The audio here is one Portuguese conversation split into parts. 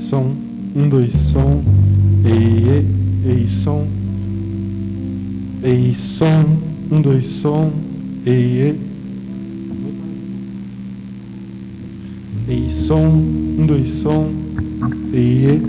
som, um, dois, som, ei, som, ei, som, um, dois, som, ei, som, um, dois, som, ei.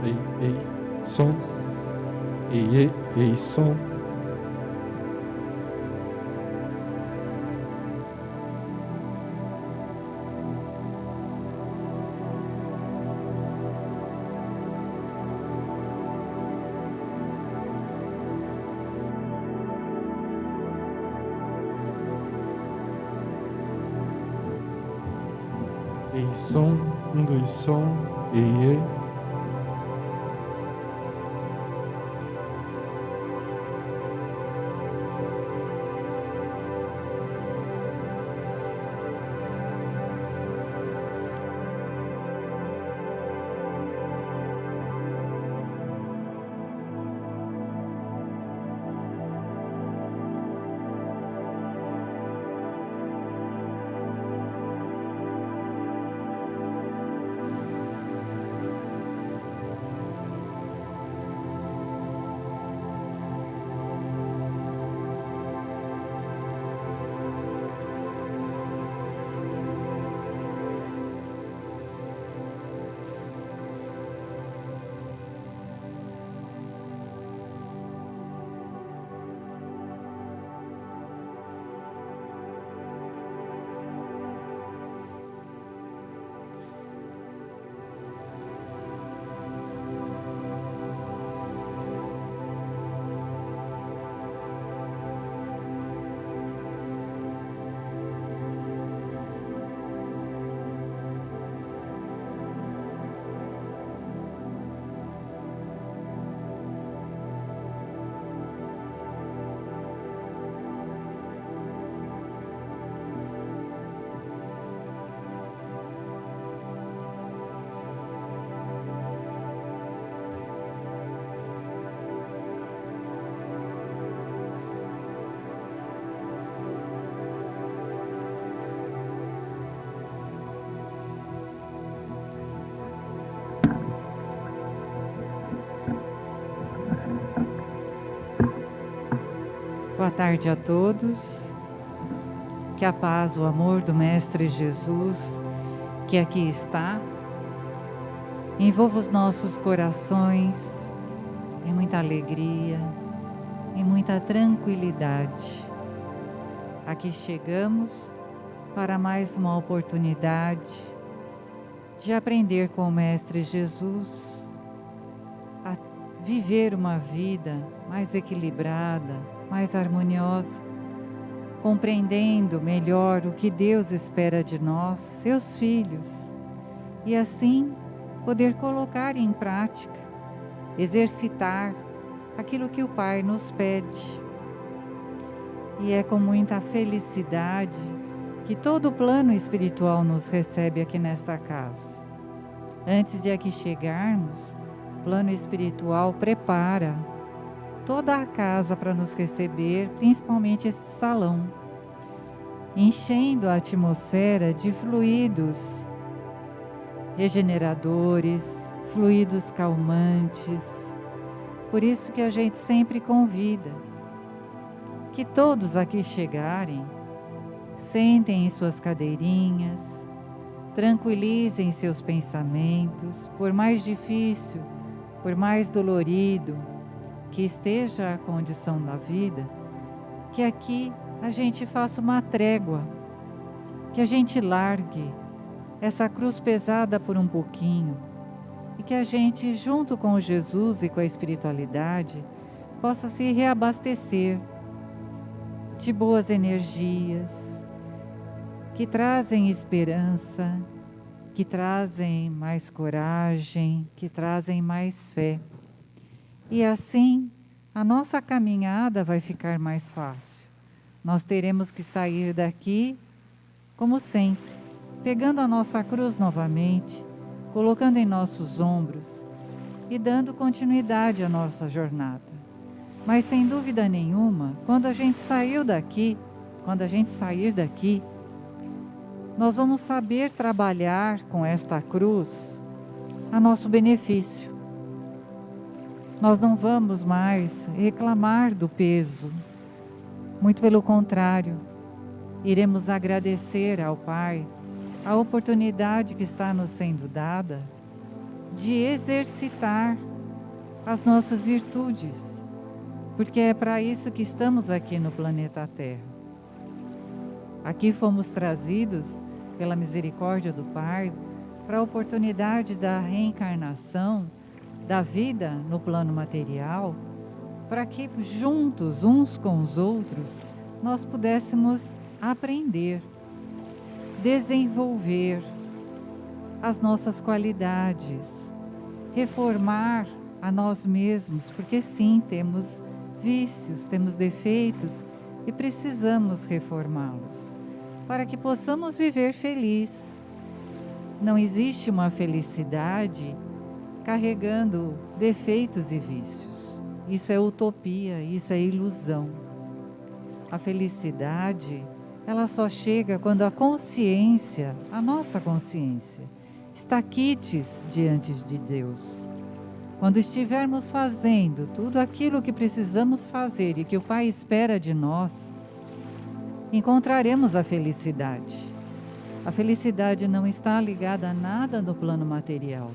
ei, som, ei, som. Ei, som, 1, 2, som, ei. Boa tarde a todos, que a paz, o amor do Mestre Jesus, que aqui está, envolva os nossos corações em muita alegria, em muita tranquilidade. Aqui chegamos para mais uma oportunidade de aprender com o Mestre Jesus a viver uma vida mais equilibrada, mais harmoniosa, compreendendo melhor o que Deus espera de nós, seus filhos, e assim poder colocar em prática, exercitar aquilo que o Pai nos pede. E é com muita felicidade que todo o plano espiritual nos recebe aqui nesta casa. Antes de aqui chegarmos, o plano espiritual prepara toda a casa para nos receber, principalmente esse salão, enchendo a atmosfera de fluidos regeneradores, fluidos calmantes. Por isso que a gente sempre convida que todos aqui chegarem, sentem em suas cadeirinhas, tranquilizem seus pensamentos, por mais difícil, por mais dolorido que esteja a condição da vida, que aqui a gente faça uma trégua, que a gente largue essa cruz pesada por um pouquinho e que a gente, junto com Jesus e com a espiritualidade, possa se reabastecer de boas energias que trazem esperança, que trazem mais coragem, que trazem mais fé. E assim, a nossa caminhada vai ficar mais fácil. Nós teremos que sair daqui, como sempre, pegando a nossa cruz novamente, colocando em nossos ombros e dando continuidade à nossa jornada. Mas sem dúvida nenhuma, quando a gente sair daqui, nós vamos saber trabalhar com esta cruz a nosso benefício. Nós não vamos mais reclamar do peso, muito pelo contrário, iremos agradecer ao Pai a oportunidade que está nos sendo dada de exercitar as nossas virtudes, porque é para isso que estamos aqui no planeta Terra. Aqui fomos trazidos pela misericórdia do Pai para a oportunidade da reencarnação, da vida no plano material, para que juntos, uns com os outros, nós pudéssemos aprender, desenvolver as nossas qualidades, reformar a nós mesmos, porque sim, temos vícios, temos defeitos e precisamos reformá-los, para que possamos viver feliz. Não existe uma felicidade carregando defeitos e vícios. Isso é utopia, isso é ilusão. A felicidade, ela só chega quando a consciência, a nossa consciência, está quites diante de Deus. Quando estivermos fazendo tudo aquilo que precisamos fazer e que o Pai espera de nós, encontraremos a felicidade. A felicidade não está ligada a nada no plano material.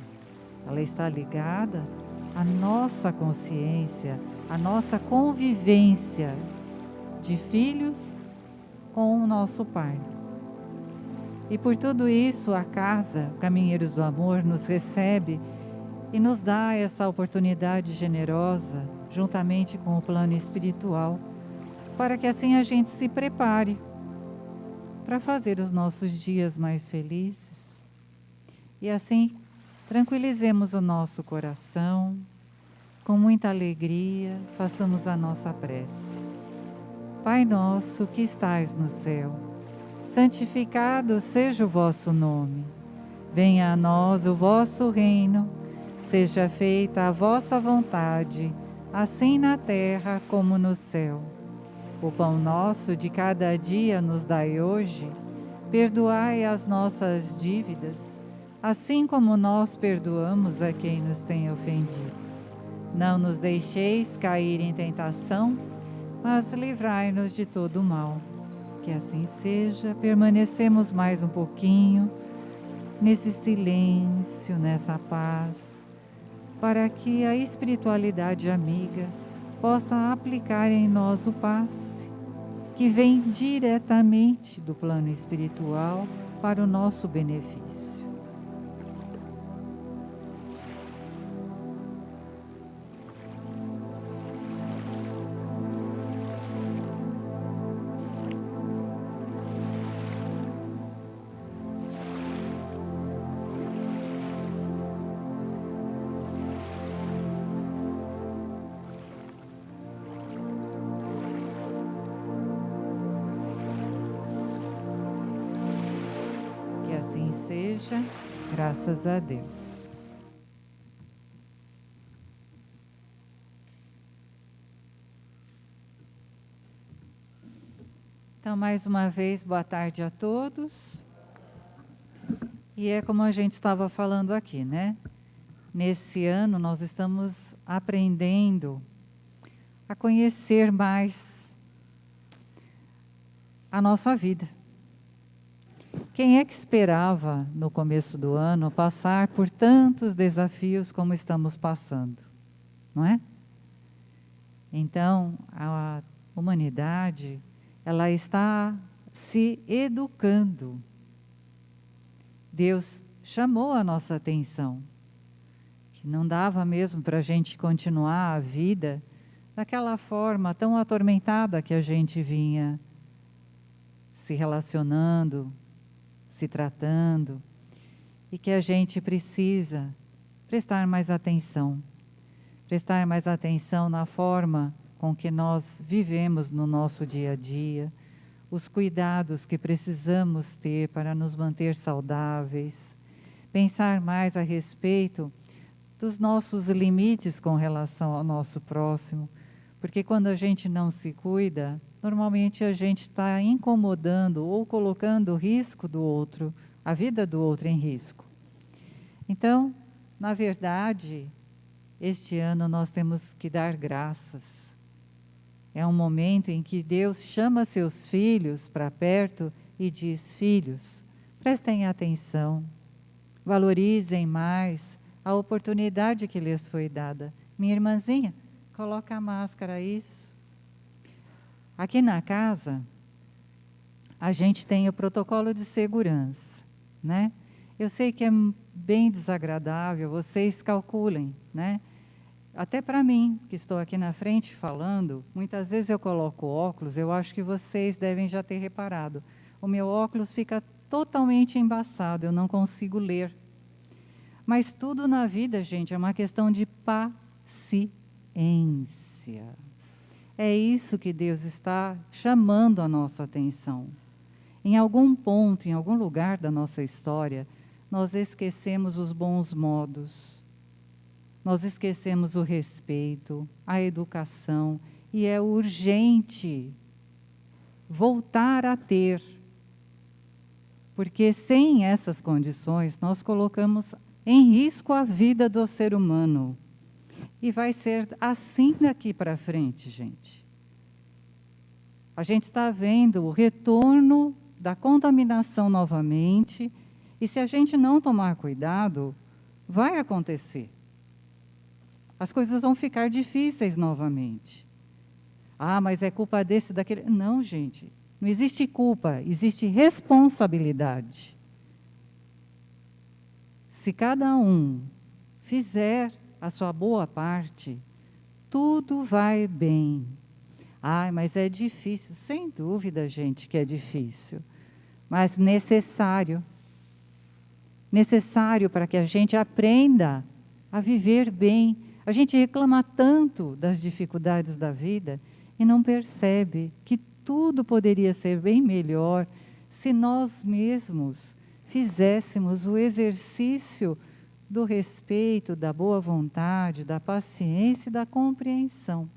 Ela está ligada à nossa consciência, à nossa convivência de filhos com o nosso Pai. E por tudo isso, a casa Caminheiros do Amor nos recebe e nos dá essa oportunidade generosa, juntamente com o plano espiritual, para que assim a gente se prepare para fazer os nossos dias mais felizes. E assim, tranquilizemos o nosso coração, com muita alegria, façamos a nossa prece. Pai nosso que estais no céu, santificado seja o vosso nome. Venha a nós o vosso reino, seja feita a vossa vontade, assim na terra como no céu. O pão nosso de cada dia nos dai hoje, perdoai as nossas dívidas, assim como nós perdoamos a quem nos tem ofendido. Não nos deixeis cair em tentação, mas livrai-nos de todo o mal. Que assim seja, permanecemos mais um pouquinho, nesse silêncio, nessa paz, para que a espiritualidade amiga possa aplicar em nós o passe, que vem diretamente do plano espiritual para o nosso benefício. Seja, graças a Deus. Então, mais uma vez, boa tarde a todos. E é como a gente estava falando aqui, né? Nesse ano, nós estamos aprendendo a conhecer mais a nossa vida. Quem é que esperava, no começo do ano, passar por tantos desafios como estamos passando, não é? Então, a humanidade, ela está se educando. Deus chamou a nossa atenção, que não dava mesmo para a gente continuar a vida daquela forma tão atormentada que a gente vinha se relacionando, se tratando, e que a gente precisa prestar mais atenção na forma com que nós vivemos no nosso dia a dia, os cuidados que precisamos ter para nos manter saudáveis, pensar mais a respeito dos nossos limites com relação ao nosso próximo, porque quando a gente não se cuida, normalmente a gente está incomodando ou colocando o risco do outro, a vida do outro em risco. Então, na verdade, este ano nós temos que dar graças. É um momento em que Deus chama seus filhos para perto e diz: filhos, prestem atenção, valorizem mais a oportunidade que lhes foi dada. Minha irmãzinha, coloca a máscara, isso. Aqui na casa, a gente tem o protocolo de segurança, né? Eu sei que é bem desagradável, vocês calculem, né? Até para mim, que estou aqui na frente falando, muitas vezes eu coloco óculos, eu acho que vocês devem já ter reparado. O meu óculos fica totalmente embaçado, eu não consigo ler. Mas tudo na vida, gente, é uma questão de paciência. É isso que Deus está chamando a nossa atenção. Em algum ponto, em algum lugar da nossa história, nós esquecemos os bons modos. Nós esquecemos o respeito, a educação, e é urgente voltar a ter. Porque sem essas condições, nós colocamos em risco a vida do ser humano. E vai ser assim daqui para frente, gente. A gente está vendo o retorno da contaminação novamente, e se a gente não tomar cuidado, vai acontecer. As coisas vão ficar difíceis novamente. Ah, mas é culpa desse, daquele... Não, gente. Não existe culpa, existe responsabilidade. Se cada um fizer a sua boa parte, tudo vai bem. Ah, mas é difícil. Sem dúvida, gente, que é difícil. Mas necessário. Necessário para que a gente aprenda a viver bem. A gente reclama tanto das dificuldades da vida e não percebe que tudo poderia ser bem melhor se nós mesmos fizéssemos o exercício do respeito, da boa vontade, da paciência e da compreensão.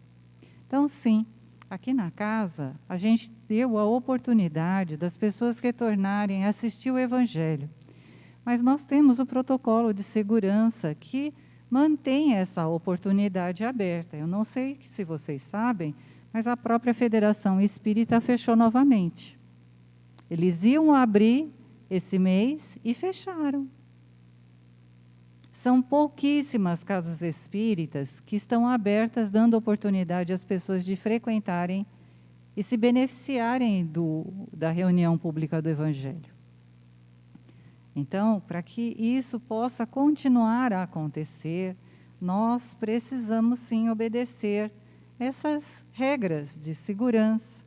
Então, sim, aqui na casa, a gente deu a oportunidade das pessoas retornarem a assistir o Evangelho. Mas nós temos o protocolo de segurança que mantém essa oportunidade aberta. Eu não sei se vocês sabem, mas a própria Federação Espírita fechou novamente. Eles iam abrir esse mês e fecharam. São pouquíssimas casas espíritas que estão abertas, dando oportunidade às pessoas de frequentarem e se beneficiarem da reunião pública do Evangelho. Então, para que isso possa continuar a acontecer, nós precisamos sim obedecer essas regras de segurança.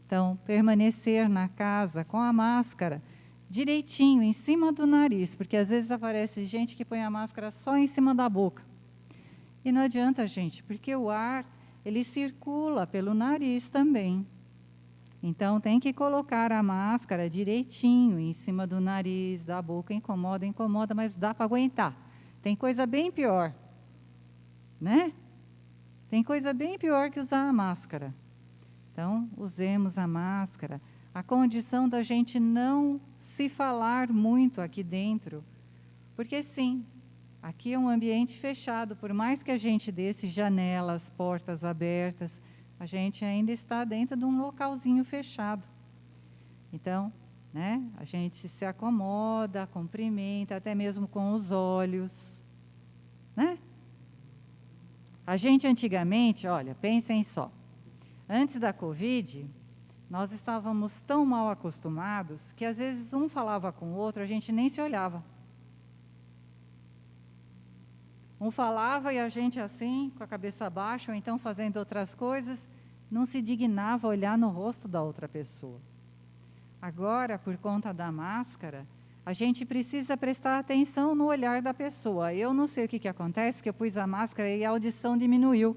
Então, permanecer na casa com a máscara direitinho, em cima do nariz, porque às vezes aparece gente que põe a máscara só em cima da boca. E não adianta, gente, porque o ar, ele circula pelo nariz também. Então, tem que colocar a máscara direitinho em cima do nariz, da boca. Incomoda, incomoda, mas dá para aguentar. Tem coisa bem pior, né? Tem coisa bem pior que usar a máscara. Então, usemos a máscara. A condição da gente não se falar muito aqui dentro. Porque, sim, aqui é um ambiente fechado. Por mais que a gente desse janelas, portas abertas, a gente ainda está dentro de um localzinho fechado. Então, né, a gente se acomoda, cumprimenta, até mesmo com os olhos, né? A gente antigamente, olha, pensem só, antes da Covid, nós estávamos tão mal acostumados que às vezes um falava com o outro, a gente nem se olhava. Um falava e a gente assim, com a cabeça baixa, ou então fazendo outras coisas, não se dignava olhar no rosto da outra pessoa. Agora, por conta da máscara, a gente precisa prestar atenção no olhar da pessoa. Eu não sei o que acontece, que eu pus a máscara e a audição diminuiu.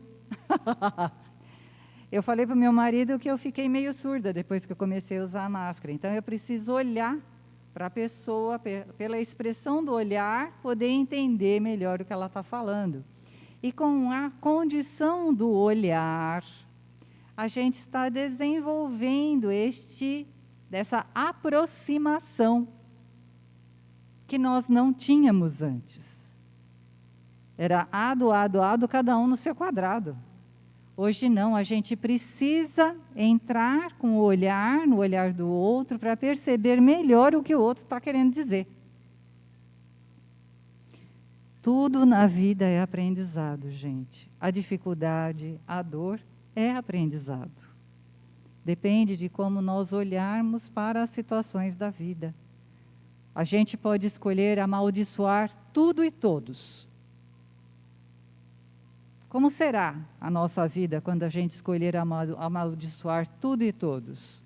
Eu falei para o meu marido que eu fiquei meio surda depois que eu comecei a usar a máscara. Então, eu preciso olhar para a pessoa, pela expressão do olhar, poder entender melhor o que ela está falando. E com a condição do olhar, a gente está desenvolvendo dessa aproximação que nós não tínhamos antes. Era ado, cada um no seu quadrado. Hoje não, a gente precisa entrar com o olhar, no olhar do outro, para perceber melhor o que o outro está querendo dizer. Tudo na vida é aprendizado, gente. A dificuldade, a dor é aprendizado. Depende de como nós olharmos para as situações da vida. A gente pode escolher amaldiçoar tudo e todos. Como será a nossa vida quando a gente escolher amaldiçoar tudo e todos?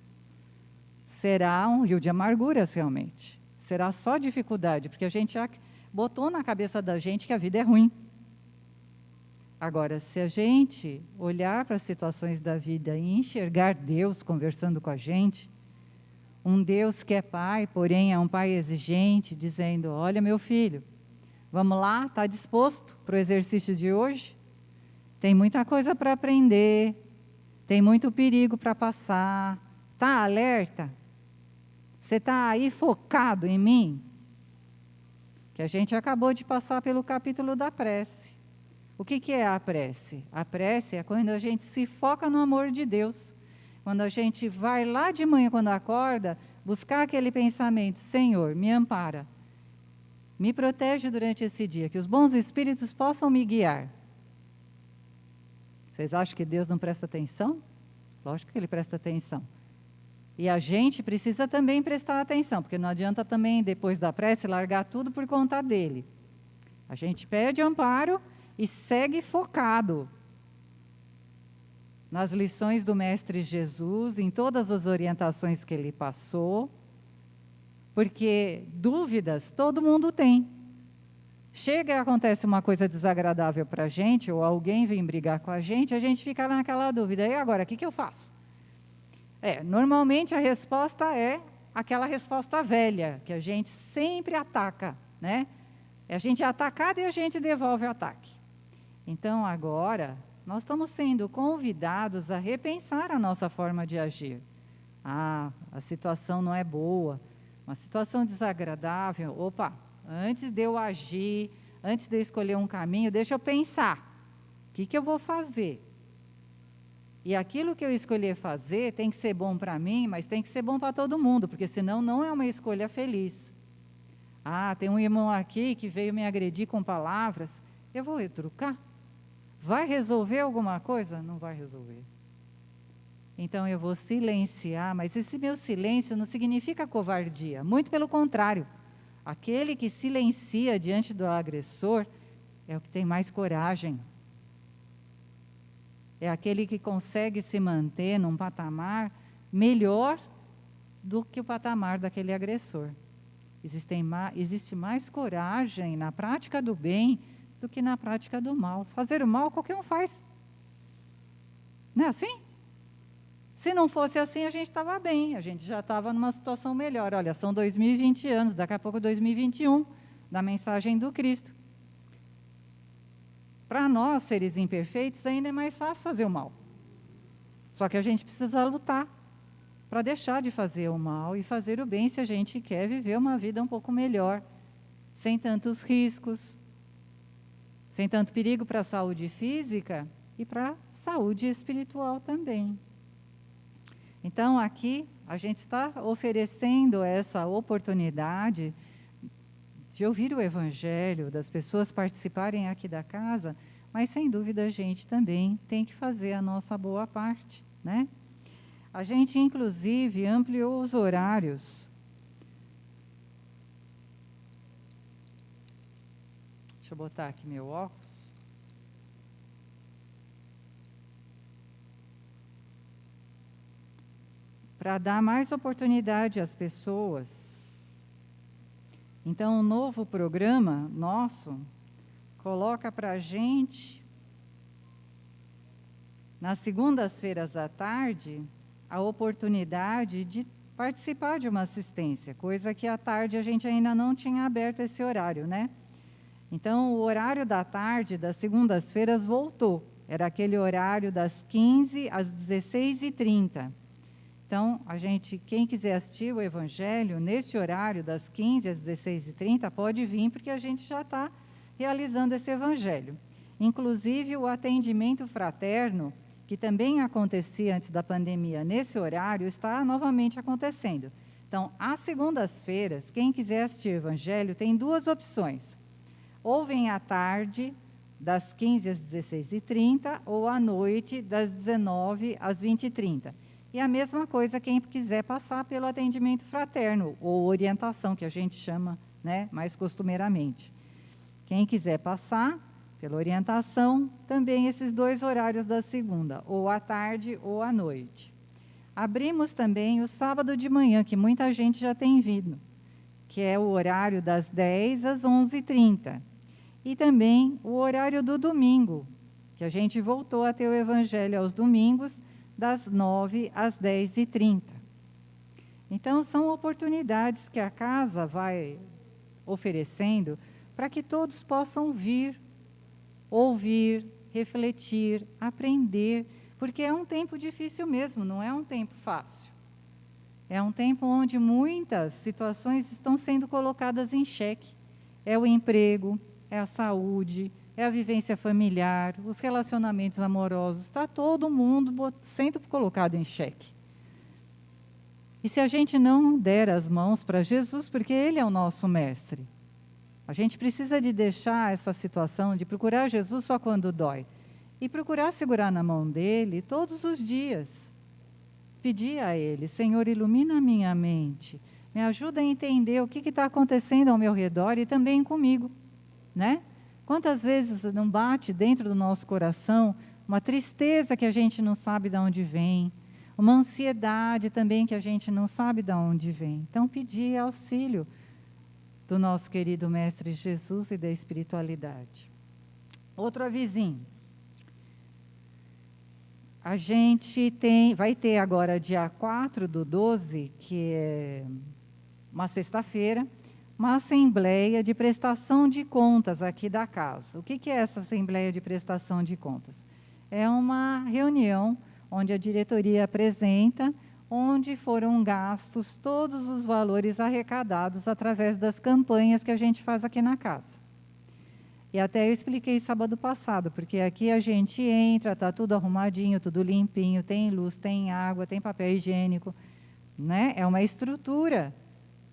Será um rio de amarguras, realmente. Será só dificuldade, porque a gente já botou na cabeça da gente que a vida é ruim. Agora, se a gente olhar para as situações da vida e enxergar Deus conversando com a gente, um Deus que é pai, porém é um pai exigente, dizendo, olha meu filho, vamos lá, está disposto para o exercício de hoje? Tem muita coisa para aprender, tem muito perigo para passar, está alerta? Você está aí focado em mim? Que a gente acabou de passar pelo capítulo da prece. O que é a prece? A prece é quando a gente se foca no amor de Deus. Quando a gente vai lá de manhã, quando acorda, buscar aquele pensamento, Senhor, me ampara, me protege durante esse dia, que os bons espíritos possam me guiar. Vocês acham que Deus não presta atenção? Lógico que Ele presta atenção. E a gente precisa também prestar atenção, porque não adianta também, depois da prece, largar tudo por conta dele. A gente pede amparo e segue focado nas lições do Mestre Jesus, em todas as orientações que ele passou, porque dúvidas todo mundo tem. Chega e acontece uma coisa desagradável para a gente, ou alguém vem brigar com a gente fica naquela dúvida, e agora, o que eu faço? Normalmente a resposta é aquela resposta velha, que a gente sempre ataca, né? A gente é atacado e a gente devolve o ataque. Então, agora, nós estamos sendo convidados a repensar a nossa forma de agir. A situação não é boa, uma situação desagradável, opa, antes de eu agir, antes de eu escolher um caminho, deixa eu pensar, o que eu vou fazer? E aquilo que eu escolher fazer tem que ser bom para mim, mas tem que ser bom para todo mundo, porque senão não é uma escolha feliz. Tem um irmão aqui que veio me agredir com palavras, eu vou retrucar? Vai resolver alguma coisa? Não vai resolver. Então eu vou silenciar, mas esse meu silêncio não significa covardia, muito pelo contrário. Aquele que silencia diante do agressor é o que tem mais coragem. É aquele que consegue se manter num patamar melhor do que o patamar daquele agressor. Existe mais coragem na prática do bem do que na prática do mal. Fazer o mal qualquer um faz. Não é assim? Se não fosse assim, a gente estava bem, a gente já estava numa situação melhor. Olha, são 2020 anos, daqui a pouco 2021, da mensagem do Cristo. Para nós, seres imperfeitos, ainda é mais fácil fazer o mal. Só que a gente precisa lutar para deixar de fazer o mal e fazer o bem se a gente quer viver uma vida um pouco melhor, sem tantos riscos, sem tanto perigo para a saúde física e para a saúde espiritual também. Então, aqui, a gente está oferecendo essa oportunidade de ouvir o Evangelho, das pessoas participarem aqui da casa, mas, sem dúvida, a gente também tem que fazer a nossa boa parte, né? A gente, inclusive, ampliou os horários. Deixa eu botar aqui meu óculos. Para dar mais oportunidade às pessoas. Então, um novo programa nosso coloca para a gente, nas segundas-feiras à tarde, a oportunidade de participar de uma assistência, coisa que à tarde a gente ainda não tinha aberto esse horário, né? Então, o horário da tarde, das segundas-feiras, voltou. Era aquele horário das 15 às 16h30. Então, quem quiser assistir o Evangelho, neste horário, das 15 às 16h30, pode vir, porque a gente já está realizando esse Evangelho. Inclusive, o atendimento fraterno, que também acontecia antes da pandemia, nesse horário, está novamente acontecendo. Então, às segundas-feiras, quem quiser assistir o Evangelho tem duas opções. ou vem à tarde, das 15 às 16h30, ou à noite, das 19 às 20h30. E a mesma coisa quem quiser passar pelo atendimento fraterno, ou orientação, que a gente chama, né, mais costumeiramente. Quem quiser passar pela orientação, também esses 2 horários da segunda, ou à tarde ou à noite. Abrimos também o sábado de manhã, que muita gente já tem vindo, que é o horário das 10 às 11h30. E também o horário do domingo, que a gente voltou a ter o evangelho aos domingos, das 9 às 10h30. Então, são oportunidades que a casa vai oferecendo para que todos possam vir, ouvir, refletir, aprender, porque é um tempo difícil mesmo, não é um tempo fácil. É um tempo onde muitas situações estão sendo colocadas em xeque. É o emprego, é a saúde, é a vivência familiar, os relacionamentos amorosos, está todo mundo sendo colocado em xeque. E se a gente não der as mãos para Jesus, porque Ele é o nosso mestre, a gente precisa de deixar essa situação, de procurar Jesus só quando dói, e procurar segurar na mão dele todos os dias. Pedir a Ele: Senhor, ilumina a minha mente, me ajuda a entender o que está acontecendo ao meu redor e também comigo, né? Quantas vezes não bate dentro do nosso coração uma tristeza que a gente não sabe de onde vem, uma ansiedade também que a gente não sabe de onde vem. Então, pedir auxílio do nosso querido Mestre Jesus e da espiritualidade. Outro avisinho. A gente vai ter agora, dia 4/12, que é uma sexta-feira, uma assembleia de prestação de contas aqui da casa. O que é essa assembleia de prestação de contas? É uma reunião onde a diretoria apresenta onde foram gastos todos os valores arrecadados através das campanhas que a gente faz aqui na casa. E até eu expliquei sábado passado, porque aqui a gente entra, está tudo arrumadinho, tudo limpinho, tem luz, tem água, tem papel higiênico, né? É uma estrutura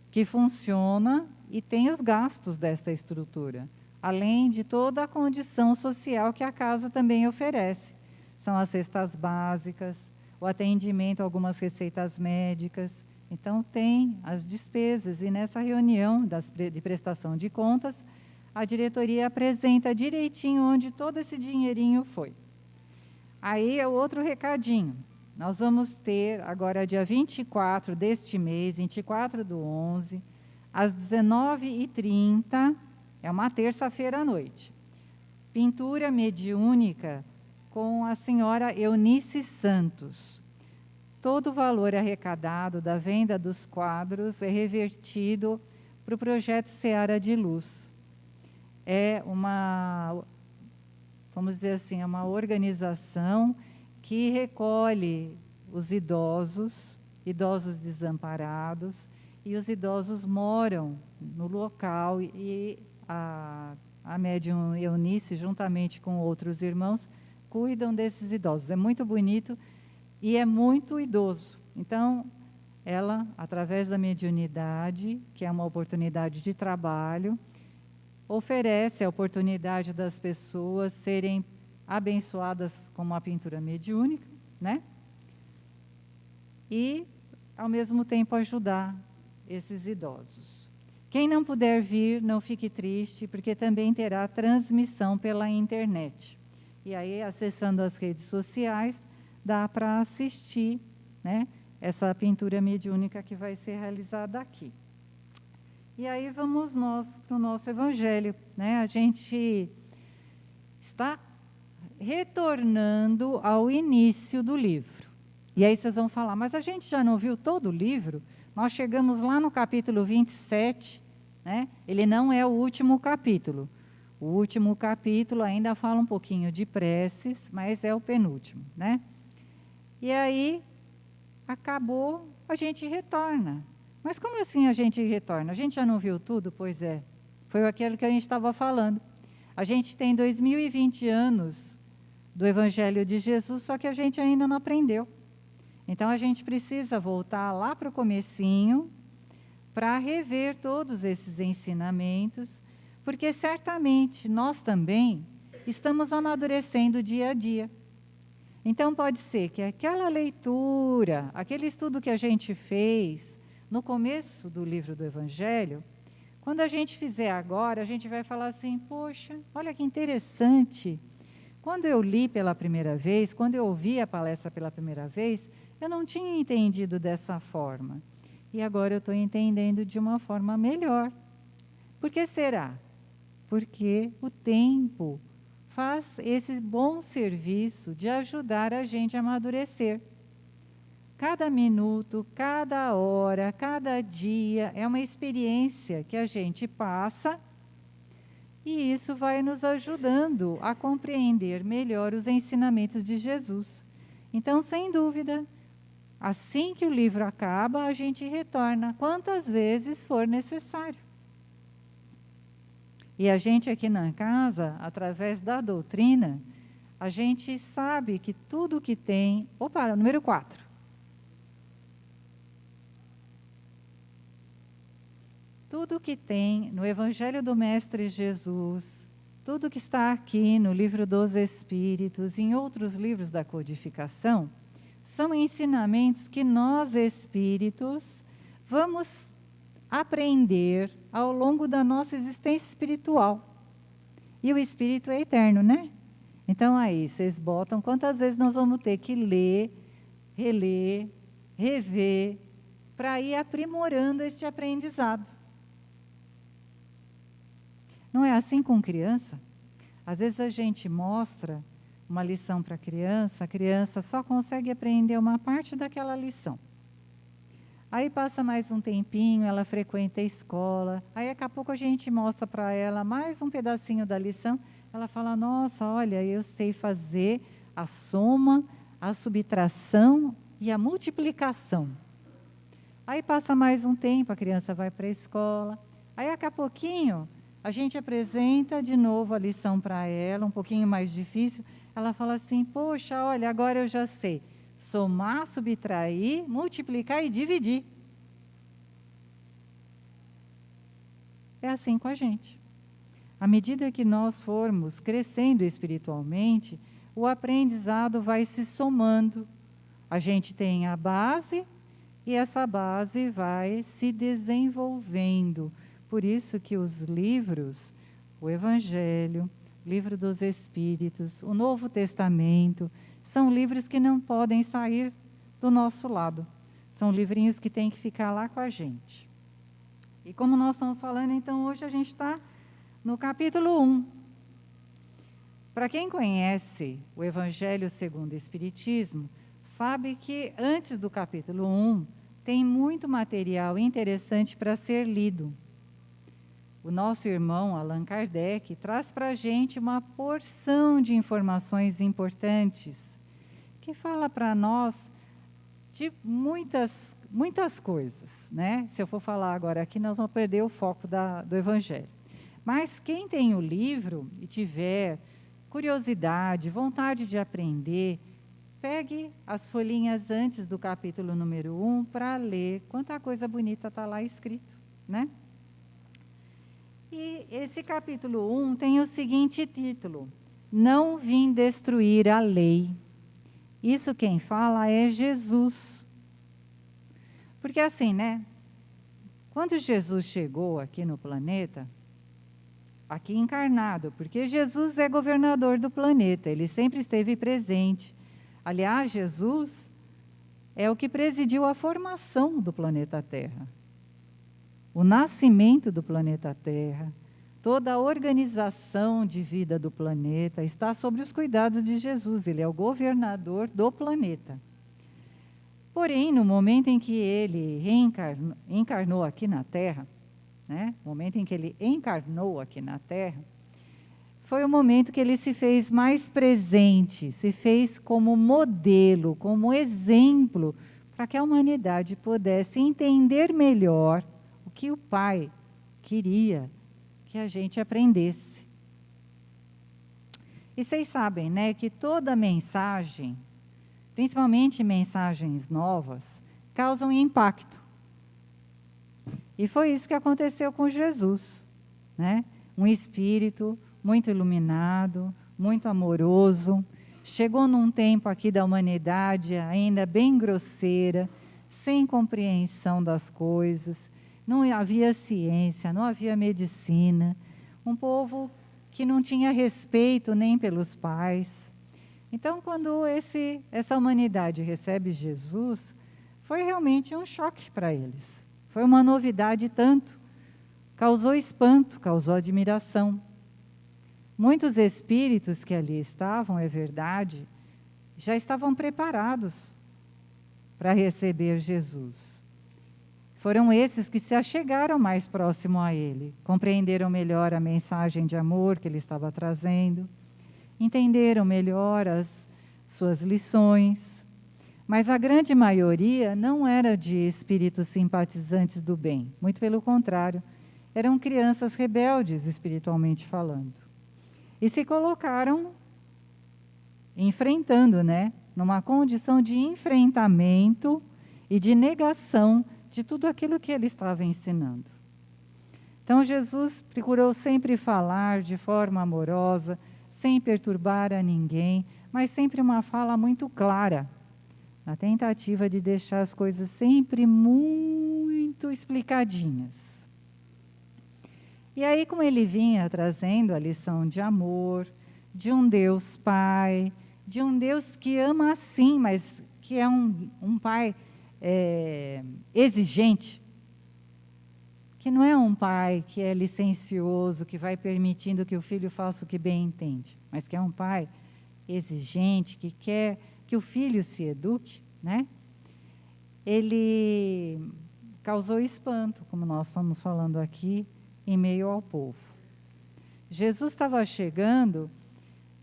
que funciona e tem os gastos dessa estrutura, além de toda a condição social que a casa também oferece. São as cestas básicas, o atendimento a algumas receitas médicas. Então, tem as despesas. E nessa reunião de prestação de contas, a diretoria apresenta direitinho onde todo esse dinheirinho foi. Aí é outro recadinho. Nós vamos ter agora, dia 24 deste mês, 24/11, às 19h30, é uma terça-feira à noite, pintura mediúnica com a senhora Eunice Santos. Todo o valor arrecadado da venda dos quadros é revertido para o projeto Seara de Luz. É uma, vamos dizer assim, é uma organização que recolhe os idosos desamparados, e os idosos moram no local, e a médium Eunice, juntamente com outros irmãos, cuidam desses idosos. É muito bonito e é muito idoso. Então, ela, através da mediunidade, que é uma oportunidade de trabalho, oferece a oportunidade das pessoas serem abençoadas com uma pintura mediúnica, né? E, ao mesmo tempo, ajudar esses idosos. Quem não puder vir, não fique triste, porque também terá transmissão pela internet. E aí, acessando as redes sociais, dá para assistir, né, essa pintura mediúnica que vai ser realizada aqui. E aí vamos nós para o nosso evangelho, né? A gente está retornando ao início do livro. E aí vocês vão falar, mas a gente já não viu todo o livro? Nós chegamos lá no capítulo 27, né? Ele não é o último capítulo. O último capítulo ainda fala um pouquinho de preces, mas é o penúltimo, né? E aí, acabou, a gente retorna. Mas como assim a gente retorna? A gente já não viu tudo? Pois é. Foi aquilo que a gente estava falando. A gente tem 2020 anos do Evangelho de Jesus, só que a gente ainda não aprendeu. Então, a gente precisa voltar lá para o comecinho, para rever todos esses ensinamentos, porque certamente nós também estamos amadurecendo dia a dia. Então pode ser que aquela leitura, aquele estudo que a gente fez no começo do livro do Evangelho, quando a gente fizer agora, a gente vai falar assim, poxa, olha que interessante. Quando eu li pela primeira vez, quando eu ouvi a palestra pela primeira vez, eu não tinha entendido dessa forma. E agora eu estou entendendo de uma forma melhor. Por que será? Porque o tempo faz esse bom serviço de ajudar a gente a amadurecer. Cada minuto, cada hora, cada dia é uma experiência que a gente passa e isso vai nos ajudando a compreender melhor os ensinamentos de Jesus. Então, sem dúvida, assim que o livro acaba, a gente retorna quantas vezes for necessário. E a gente aqui na casa, através da doutrina, a gente sabe que tudo que tem... Opa, número 4. Tudo que tem no Evangelho do Mestre Jesus, tudo que está aqui no Livro dos Espíritos e em outros livros da codificação, são ensinamentos que nós, espíritos, vamos aprender ao longo da nossa existência espiritual. E o espírito é eterno, né? Então aí, vocês botam quantas vezes nós vamos ter que ler, reler, rever, para ir aprimorando este aprendizado. Não é assim com criança? Às vezes a gente mostra uma lição para a criança só consegue aprender uma parte daquela lição. Aí passa mais um tempinho, ela frequenta a escola, aí daqui a pouco a gente mostra para ela mais um pedacinho da lição, ela fala, nossa, olha, eu sei fazer a soma, a subtração e a multiplicação. Aí passa mais um tempo, a criança vai para a escola, aí daqui a pouquinho a gente apresenta de novo a lição para ela, um pouquinho mais difícil, ela fala assim, poxa, olha, agora eu já sei. Somar, subtrair, multiplicar e dividir. É assim com a gente. À medida que nós formos crescendo espiritualmente, o aprendizado vai se somando. A gente tem a base e essa base vai se desenvolvendo. Por isso que os livros, o Evangelho, o Livro dos Espíritos, o Novo Testamento, são livros que não podem sair do nosso lado. São livrinhos que têm que ficar lá com a gente. E como nós estamos falando, então, hoje a gente está no capítulo 1. Para quem conhece o Evangelho segundo o Espiritismo, sabe que antes do capítulo 1 tem muito material interessante para ser lido. O nosso irmão Allan Kardec traz para a gente uma porção de informações importantes, que fala para nós de muitas coisas, né? Se eu for falar agora aqui, nós vamos perder o foco do Evangelho. Mas quem tem o livro e tiver curiosidade, vontade de aprender, pegue as folhinhas antes do capítulo número 1 para ler quanta coisa bonita está lá escrito, né? E esse capítulo 1 tem o seguinte título: Não vim destruir a lei. Isso quem fala é Jesus. Porque assim, né? Quando Jesus chegou aqui no planeta, aqui encarnado, porque Jesus é governador do planeta, ele sempre esteve presente. Aliás, Jesus é o que presidiu a formação do planeta Terra. O nascimento do planeta Terra, toda a organização de vida do planeta está sob os cuidados de Jesus. Ele é o governador do planeta. Porém, no momento em que ele encarnou aqui na Terra, né, no momento em que ele encarnou aqui na Terra, foi o momento que ele se fez mais presente, se fez como modelo, como exemplo, para que a humanidade pudesse entender melhor o que o Pai queria que a gente aprendesse. E vocês sabem, né, que toda mensagem, principalmente mensagens novas, causam impacto. E foi isso que aconteceu com Jesus, né? um espírito muito iluminado, muito amoroso. Chegou num tempo aqui da humanidade ainda bem grosseira, sem compreensão das coisas, não havia ciência, não havia medicina, um povo que não tinha respeito nem pelos pais. Então, quando essa humanidade recebe Jesus, foi realmente um choque para eles. Foi uma novidade tanto, causou espanto, causou admiração. Muitos espíritos que ali estavam, é verdade, já estavam preparados para receber Jesus. Foram esses que se achegaram mais próximo a ele, compreenderam melhor a mensagem de amor que ele estava trazendo, entenderam melhor as suas lições, mas a grande maioria não era de espíritos simpatizantes do bem, muito pelo contrário, eram crianças rebeldes espiritualmente falando. E se colocaram enfrentando, numa condição de enfrentamento e de negação de tudo aquilo que ele estava ensinando. Então, Jesus procurou sempre falar de forma amorosa, sem perturbar a ninguém, mas sempre uma fala muito clara, na tentativa de deixar as coisas sempre muito explicadinhas. E aí, como ele vinha trazendo a lição de amor, de um Deus Pai, de um Deus que ama sim, mas que é um Pai exigente, que não é um pai que é licencioso, que vai permitindo que o filho faça o que bem entende, mas que é um pai exigente, que quer que o filho se eduque, Ele causou espanto, como nós estamos falando aqui, em meio ao povo. Jesus estava chegando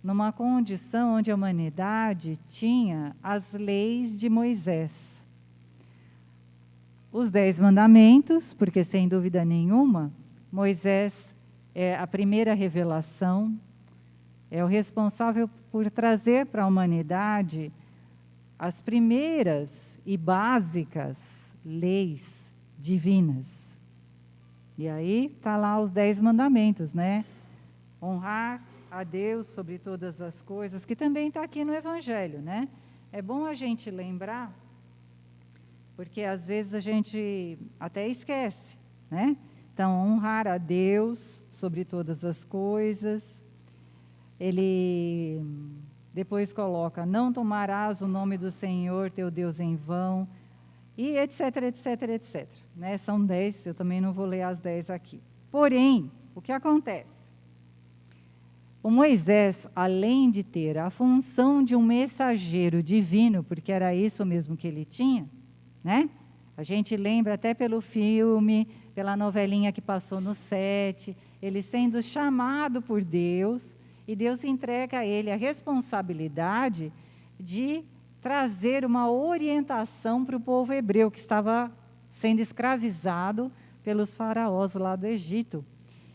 numa condição onde a humanidade tinha as leis de Moisés. Os 10 mandamentos, porque sem dúvida nenhuma, Moisés é a primeira revelação, é o responsável por trazer para a humanidade as primeiras e básicas leis divinas. E aí está lá os 10 mandamentos, Honrar a Deus sobre todas as coisas, que também está aqui no Evangelho, É bom a gente lembrar, porque às vezes a gente até esquece, Então, honrar a Deus sobre todas as coisas. Ele depois coloca, não tomarás o nome do Senhor teu Deus em vão, e etc, etc, etc. São 10, eu também não vou ler as 10 aqui. Porém, o que acontece? O Moisés, além de ter a função de um mensageiro divino, porque era isso mesmo que ele tinha, A gente lembra até pelo filme, pela novelinha que passou no 7, ele sendo chamado por Deus, e Deus entrega a ele a responsabilidade de trazer uma orientação para o povo hebreu, que estava sendo escravizado pelos faraós lá do Egito.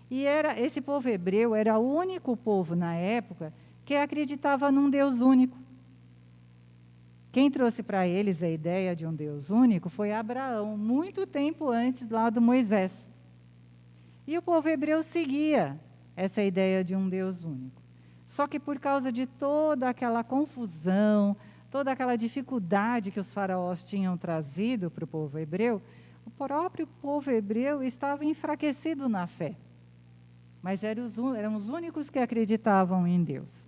E esse povo hebreu era o único povo na época que acreditava num Deus único. Quem trouxe para eles a ideia de um Deus único foi Abraão, muito tempo antes lá do Moisés. E o povo hebreu seguia essa ideia de um Deus único. Só que por causa de toda aquela confusão, toda aquela dificuldade que os faraós tinham trazido para o povo hebreu, o próprio povo hebreu estava enfraquecido na fé. Mas eram os únicos que acreditavam em Deus.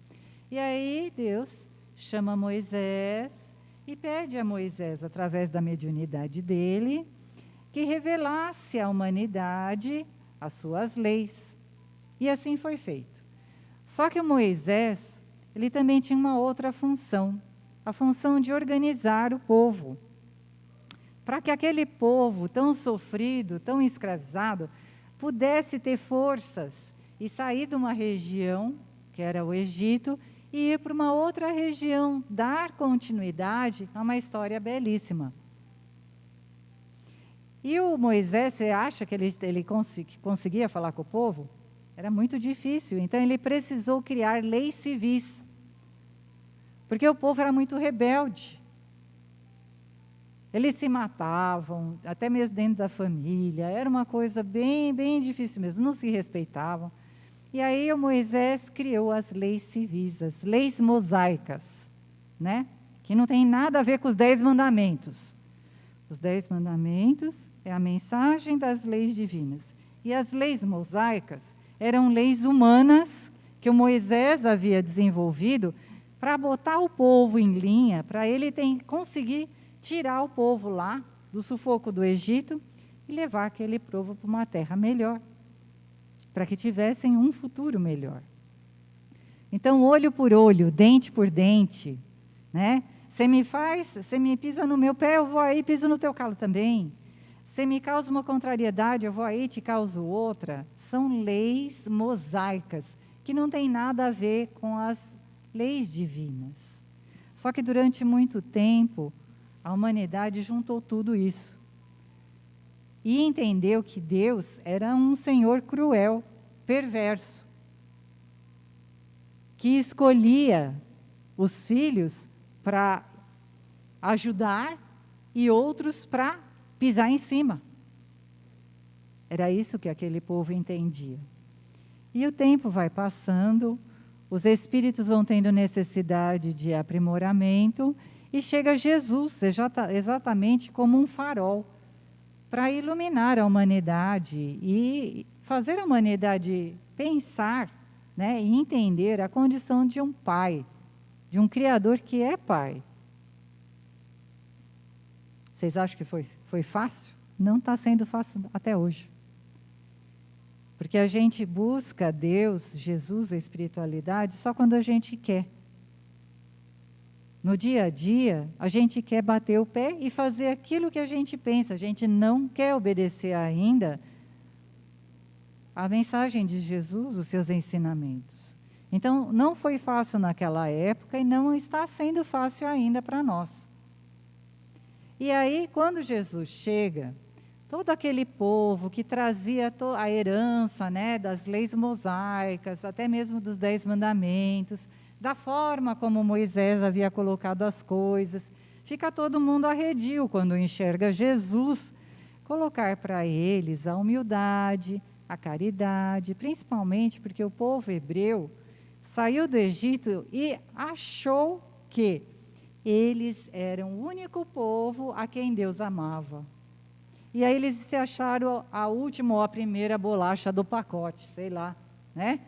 E aí Deus chama Moisés e pede a Moisés, através da mediunidade dele, que revelasse à humanidade as suas leis. E assim foi feito. Só que o Moisés, ele também tinha uma outra função, a função de organizar o povo, para que aquele povo tão sofrido, tão escravizado, pudesse ter forças e sair de uma região, que era o Egito, e ir para uma outra região, dar continuidade a uma história belíssima. E o Moisés, você acha que ele conseguia falar com o povo? Era muito difícil, então ele precisou criar leis civis, porque o povo era muito rebelde. Eles se matavam, até mesmo dentro da família, era uma coisa bem, bem difícil mesmo, não se respeitavam. E aí o Moisés criou as leis civis, as leis mosaicas, né? Que não tem nada a ver com os 10 mandamentos. Os 10 mandamentos é a mensagem das leis divinas. E as leis mosaicas eram leis humanas que o Moisés havia desenvolvido para botar o povo em linha, para ele conseguir tirar o povo lá do sufoco do Egito e levar aquele povo para uma terra melhor, para que tivessem um futuro melhor. Então, olho por olho, dente por dente, né? Você me pisa no meu pé, eu vou aí, piso no teu calo também. Você me causa uma contrariedade, eu vou aí, te causo outra. São leis mosaicas, que não tem nada a ver com as leis divinas. Só que durante muito tempo, a humanidade juntou tudo isso. E entendeu que Deus era um Senhor cruel, perverso, que escolhia os filhos para ajudar e outros para pisar em cima. Era isso que aquele povo entendia. E o tempo vai passando, os espíritos vão tendo necessidade de aprimoramento e chega Jesus, exatamente como um farol, para iluminar a humanidade e fazer a humanidade pensar, né, e entender a condição de um pai, de um Criador que é pai. Vocês acham que foi fácil? Não está sendo fácil até hoje. Porque a gente busca Deus, Jesus, a espiritualidade, só quando a gente quer. No dia a dia, a gente quer bater o pé e fazer aquilo que a gente pensa. A gente não quer obedecer ainda a mensagem de Jesus, os seus ensinamentos. Então, não foi fácil naquela época e não está sendo fácil ainda para nós. E aí, quando Jesus chega, todo aquele povo que trazia a herança, né, das leis mosaicas, até mesmo dos 10 mandamentos, da forma como Moisés havia colocado as coisas, fica todo mundo arredio quando enxerga Jesus colocar para eles a humildade, a caridade, principalmente porque o povo hebreu saiu do Egito e achou que eles eram o único povo a quem Deus amava. E aí eles se acharam a última ou a primeira bolacha do pacote, sei lá, né?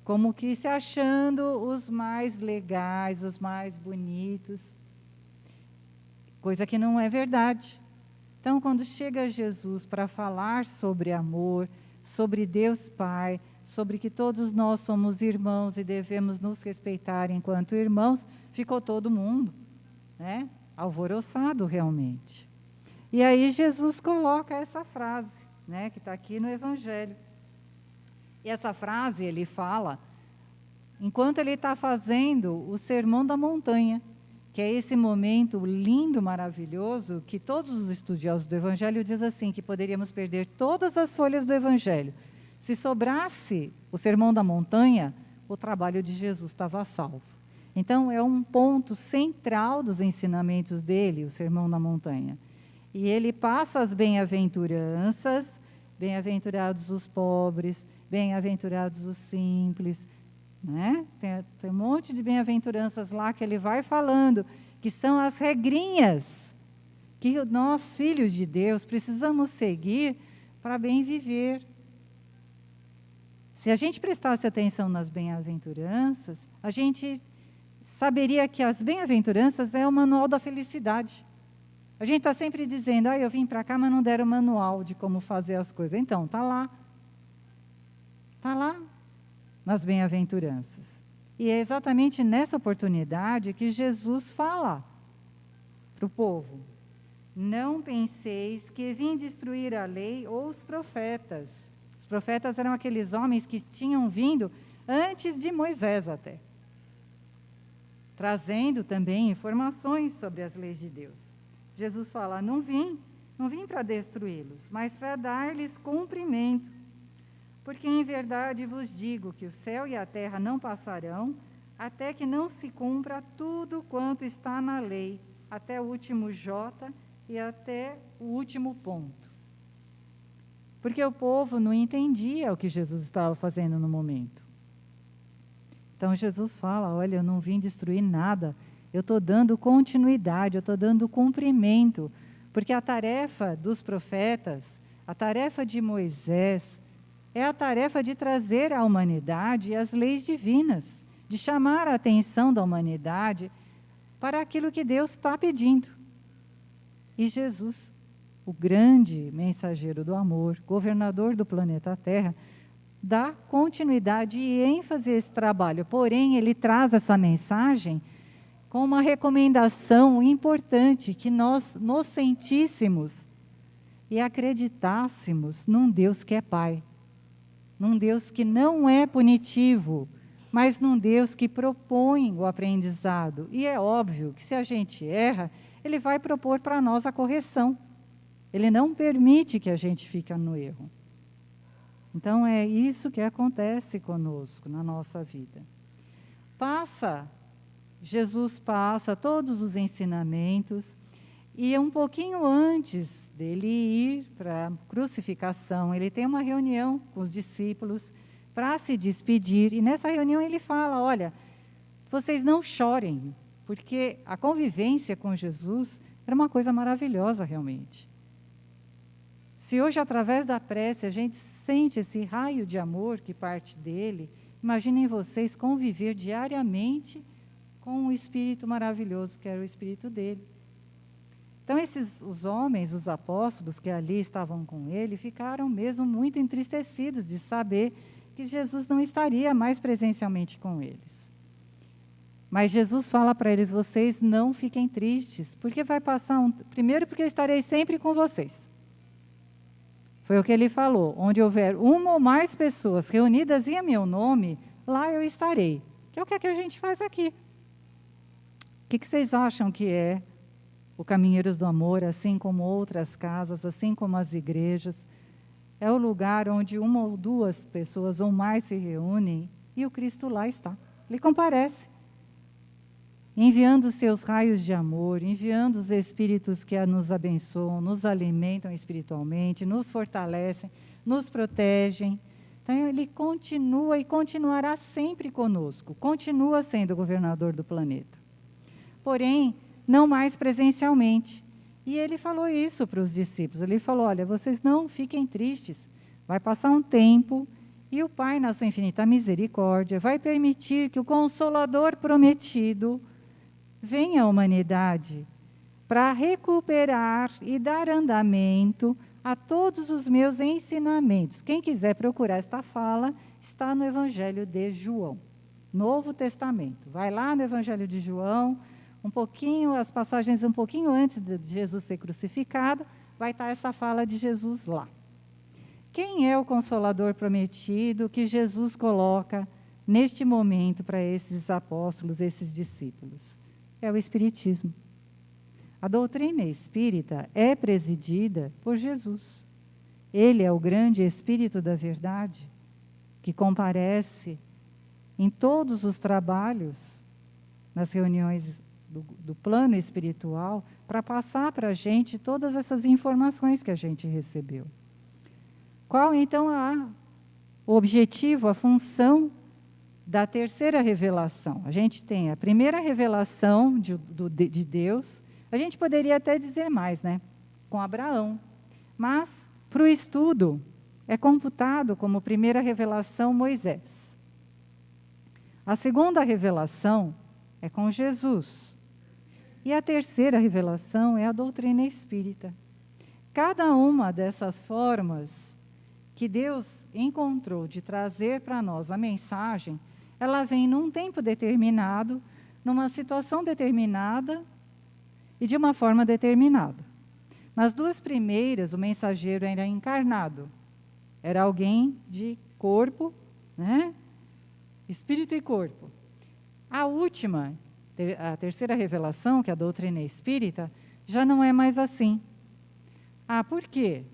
Como que se achando os mais legais, os mais bonitos. Coisa que não é verdade. Então, quando chega Jesus para falar sobre amor, sobre Deus Pai, sobre que todos nós somos irmãos e devemos nos respeitar enquanto irmãos, ficou todo mundo, né, alvoroçado realmente. E aí Jesus coloca essa frase, né, que está aqui no Evangelho. E essa frase ele fala enquanto ele está fazendo o Sermão da Montanha, que é esse momento lindo, maravilhoso, que todos os estudiosos do Evangelho dizem assim, que poderíamos perder todas as folhas do Evangelho. Se sobrasse o Sermão da Montanha, o trabalho de Jesus estava salvo. Então, é um ponto central dos ensinamentos dele, o Sermão da Montanha. E ele passa as bem-aventuranças, bem-aventurados os pobres, bem-aventurados os simples, né? Tem um monte de bem-aventuranças lá que ele vai falando, que são as regrinhas que nós, filhos de Deus, precisamos seguir para bem viver. Se a gente prestasse atenção nas bem-aventuranças, a gente saberia que as bem-aventuranças é o manual da felicidade. A gente está sempre dizendo, eu vim para cá, mas não deram manual de como fazer as coisas. Então, está lá. Está lá, nas bem-aventuranças. E é exatamente nessa oportunidade que Jesus fala para o povo. Não penseis que vim destruir a lei ou os profetas. Os profetas eram aqueles homens que tinham vindo antes de Moisés até, trazendo também informações sobre as leis de Deus. Jesus fala, não vim para destruí-los, mas para dar-lhes cumprimento. Porque em verdade vos digo que o céu e a terra não passarão, até que não se cumpra tudo quanto está na lei, até o último jota e até o último ponto. porque o povo não entendia o que Jesus estava fazendo no momento. Então Jesus fala, olha, eu não vim destruir nada, eu estou dando continuidade, eu estou dando cumprimento, porque a tarefa dos profetas, a tarefa de Moisés, é a tarefa de trazer à humanidade as leis divinas, de chamar a atenção da humanidade para aquilo que Deus está pedindo. E Jesus, o grande mensageiro do amor, governador do planeta Terra, dá continuidade e ênfase a esse trabalho. Porém, ele traz essa mensagem com uma recomendação importante, que nós nos sentíssemos e acreditássemos num Deus que é Pai, num Deus que não é punitivo, mas num Deus que propõe o aprendizado. E é óbvio que se a gente erra, Ele vai propor para nós a correção. Ele não permite que a gente fique no erro. Então é isso que acontece conosco na nossa vida. Jesus passa todos os ensinamentos, e um pouquinho antes dele ir para a crucificação, ele tem uma reunião com os discípulos para se despedir, e nessa reunião ele fala, olha, vocês não chorem, porque a convivência com Jesus era uma coisa maravilhosa realmente. Se hoje, através da prece, a gente sente esse raio de amor que parte dele, imaginem vocês conviver diariamente com o Espírito maravilhoso, que era o Espírito dele. Então, os homens, os apóstolos que ali estavam com ele, ficaram mesmo muito entristecidos de saber que Jesus não estaria mais presencialmente com eles. Mas Jesus fala para eles, vocês não fiquem tristes, porque vai passar primeiro porque eu estarei sempre com vocês. Foi o que ele falou, onde houver uma ou mais pessoas reunidas em meu nome, lá eu estarei. Que é o que a gente faz aqui. O que vocês acham que é o Caminheiros do Amor, assim como outras casas, assim como as igrejas? É o lugar onde uma ou duas pessoas ou mais se reúnem e o Cristo lá está. Ele comparece, enviando seus raios de amor, enviando os Espíritos que nos abençoam, nos alimentam espiritualmente, nos fortalecem, nos protegem. Então, ele continua e continuará sempre conosco, continua sendo o governador do planeta. Porém, não mais presencialmente. E ele falou isso para os discípulos, ele falou, olha, vocês não fiquem tristes, vai passar um tempo e o Pai, na sua infinita misericórdia, vai permitir que o Consolador prometido venha à humanidade para recuperar e dar andamento a todos os meus ensinamentos. Quem quiser procurar esta fala, está no Evangelho de João, Novo Testamento. Vai lá no Evangelho de João, as passagens um pouquinho antes de Jesus ser crucificado, vai estar essa fala de Jesus lá. Quem é o Consolador prometido que Jesus coloca neste momento para esses apóstolos, esses discípulos? É o Espiritismo. A doutrina espírita é presidida por Jesus. Ele é o grande Espírito da verdade, que comparece em todos os trabalhos, nas reuniões do plano espiritual, para passar para a gente todas essas informações que a gente recebeu. Qual, então, o objetivo, a função da terceira revelação? A gente tem a primeira revelação de Deus, a gente poderia até dizer mais, né? Com Abraão. Mas, para o estudo, é computado como primeira revelação Moisés. A segunda revelação é com Jesus. E a terceira revelação é a doutrina espírita. Cada uma dessas formas que Deus encontrou de trazer para nós a mensagem, ela vem num tempo determinado, numa situação determinada e de uma forma determinada. Nas duas primeiras, o mensageiro era encarnado. Era alguém de corpo, né? Espírito e corpo. A última, a terceira revelação, que é a doutrina espírita, já não é mais assim. Por quê?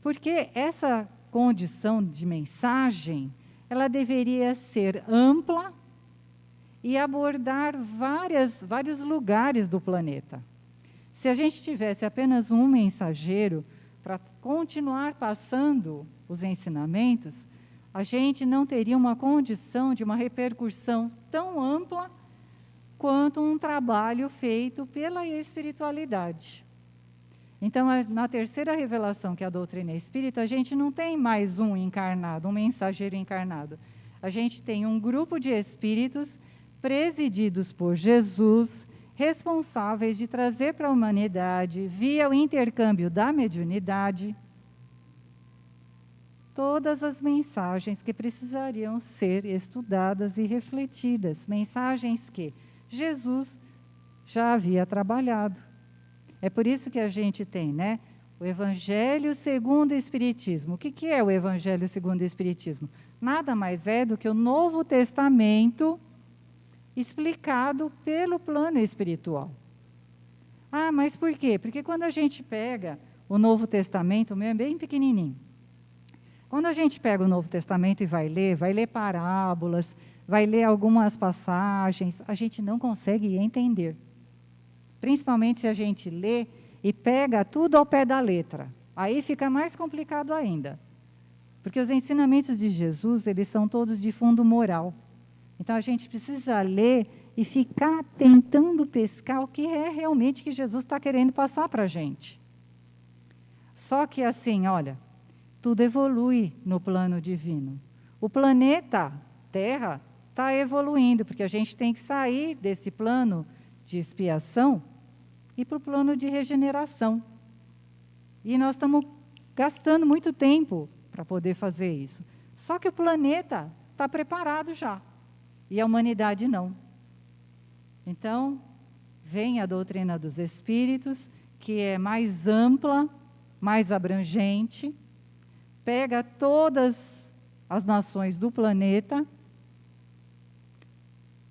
Porque essa condição de mensagem, ela deveria ser ampla e abordar vários lugares do planeta. Se a gente tivesse apenas um mensageiro, para continuar passando os ensinamentos, a gente não teria uma condição de uma repercussão tão ampla quanto um trabalho feito pela espiritualidade. Então, na terceira revelação, que é a doutrina espírita, a gente não tem mais um encarnado, um mensageiro encarnado. A gente tem um grupo de espíritos presididos por Jesus, responsáveis de trazer para a humanidade, via o intercâmbio da mediunidade, todas as mensagens que precisariam ser estudadas e refletidas, mensagens que Jesus já havia trabalhado. É por isso que a gente tem, né, o Evangelho segundo o Espiritismo. O que é o Evangelho segundo o Espiritismo? Nada mais é do que o Novo Testamento explicado pelo plano espiritual. Ah, mas por quê? Porque quando a gente pega o Novo Testamento, o meu é bem pequenininho. Quando a gente pega o Novo Testamento e vai ler parábolas, vai ler algumas passagens, a gente não consegue entender. Principalmente se a gente lê e pega tudo ao pé da letra. Aí fica mais complicado ainda. Porque os ensinamentos de Jesus, eles são todos de fundo moral. Então a gente precisa ler e ficar tentando pescar o que é realmente que Jesus está querendo passar para a gente. Só que assim, olha, tudo evolui no plano divino. O planeta Terra está evoluindo, porque a gente tem que sair desse plano de expiação e para o plano de regeneração. E nós estamos gastando muito tempo para poder fazer isso. Só que o planeta está preparado já, e a humanidade não. Então, vem a doutrina dos espíritos, que é mais ampla, mais abrangente, pega todas as nações do planeta,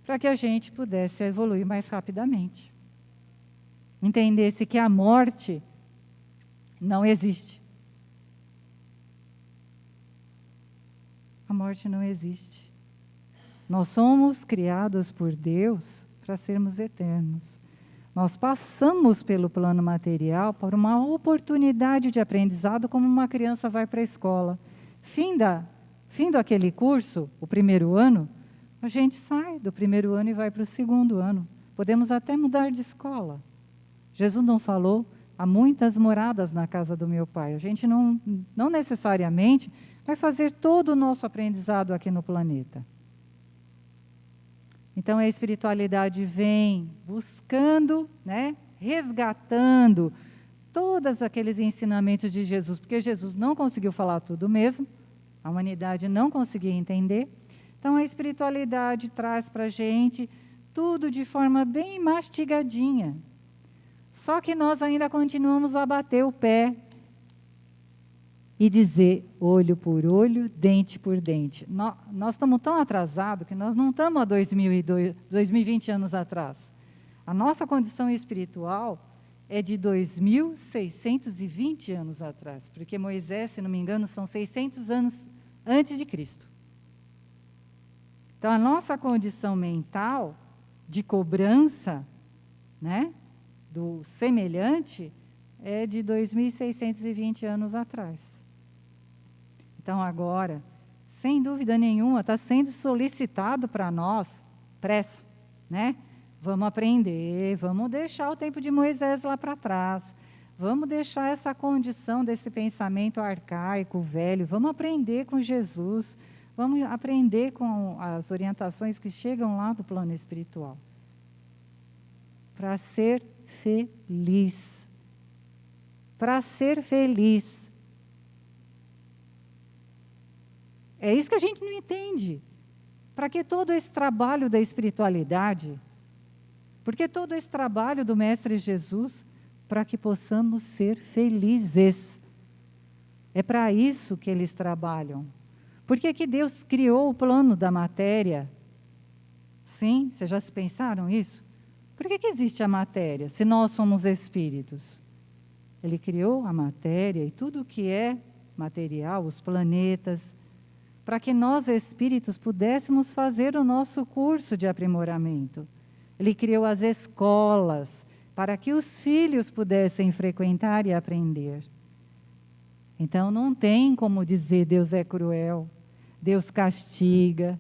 para que a gente pudesse evoluir mais rapidamente. Entendesse que a morte não existe. A morte não existe. Nós somos criados por Deus para sermos eternos. Nós passamos pelo plano material por uma oportunidade de aprendizado, como uma criança vai para a escola. Findo aquele curso, o primeiro ano, a gente sai do primeiro ano e vai para o segundo ano. Podemos até mudar de escola. Jesus não falou, há muitas moradas na casa do meu Pai. A gente não necessariamente vai fazer todo o nosso aprendizado aqui no planeta. Então a espiritualidade vem buscando, né, resgatando todos aqueles ensinamentos de Jesus, porque Jesus não conseguiu falar tudo mesmo, a humanidade não conseguia entender. Então a espiritualidade traz para a gente tudo de forma bem mastigadinha. Só que nós ainda continuamos a bater o pé e dizer olho por olho, dente por dente. Nós estamos tão atrasados que nós não estamos há 2020 anos atrás. A nossa condição espiritual é de 2.620 anos atrás, porque Moisés, se não me engano, são 600 anos antes de Cristo. Então, a nossa condição mental de cobrança, né, do semelhante, é de 2.620 anos atrás. Então, agora, sem dúvida nenhuma, está sendo solicitado para nós, pressa, né? Vamos aprender, vamos deixar o tempo de Moisés lá para trás, vamos deixar essa condição desse pensamento arcaico, velho, vamos aprender com Jesus, vamos aprender com as orientações que chegam lá do plano espiritual. Para ser feliz. Para ser feliz. É isso que a gente não entende. Para que todo esse trabalho da espiritualidade? Por que todo esse trabalho do Mestre Jesus? Para que possamos ser felizes. É para isso que eles trabalham. Por que que Deus criou o plano da matéria? Sim, vocês já se pensaram isso? Por que que existe a matéria, se nós somos espíritos? Ele criou a matéria e tudo o que é material, os planetas, para que nós, espíritos, pudéssemos fazer o nosso curso de aprimoramento. Ele criou as escolas, para que os filhos pudessem frequentar e aprender. Então não tem como dizer Deus é cruel, Deus castiga,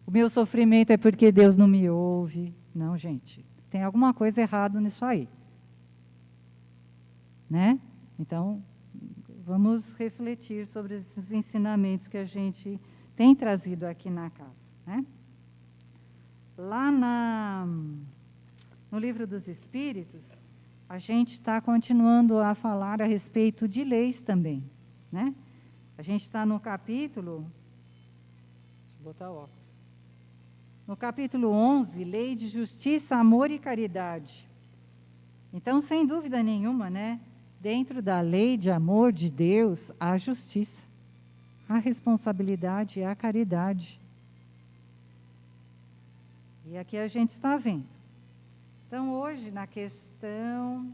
o meu sofrimento é porque Deus não me ouve. Não, gente, tem alguma coisa errada nisso aí. Né? Então, vamos refletir sobre esses ensinamentos que a gente tem trazido aqui na casa. Né? Lá no Livro dos Espíritos, a gente está continuando a falar a respeito de leis também. Né? A gente está no capítulo... Deixa eu botar o óculos. No capítulo 11, Lei de Justiça, Amor e Caridade. Então, sem dúvida nenhuma, né? Dentro da lei de amor de Deus, há a justiça, a responsabilidade e a caridade. E aqui a gente está vendo. Então, hoje, na questão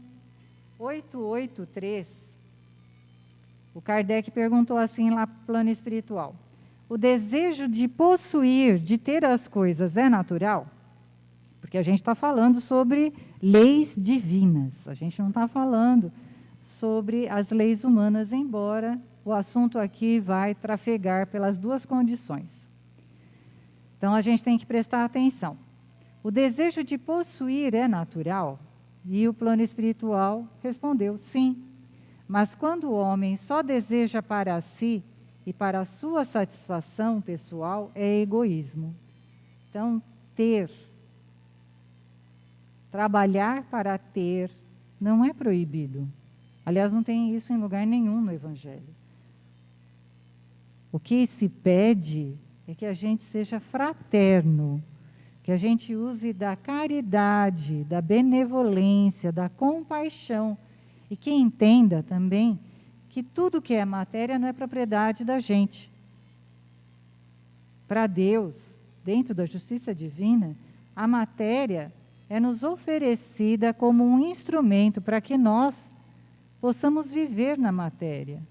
883, o Kardec perguntou assim lá no plano espiritual: o desejo de possuir, de ter as coisas é natural? Porque a gente está falando sobre leis divinas, a gente não está falando sobre as leis humanas, embora o assunto aqui vai trafegar pelas duas condições. Então, a gente tem que prestar atenção. O desejo de possuir é natural? E o plano espiritual respondeu, sim. Mas quando o homem só deseja para si e para a sua satisfação pessoal, é egoísmo. Então, ter, trabalhar para ter, não é proibido. Aliás, não tem isso em lugar nenhum no Evangelho. O que se pede é que a gente seja fraterno, que a gente use da caridade, da benevolência, da compaixão, e que entenda também que tudo que é matéria não é propriedade da gente. Para Deus, dentro da justiça divina, a matéria é nos oferecida como um instrumento para que nós possamos viver na matéria.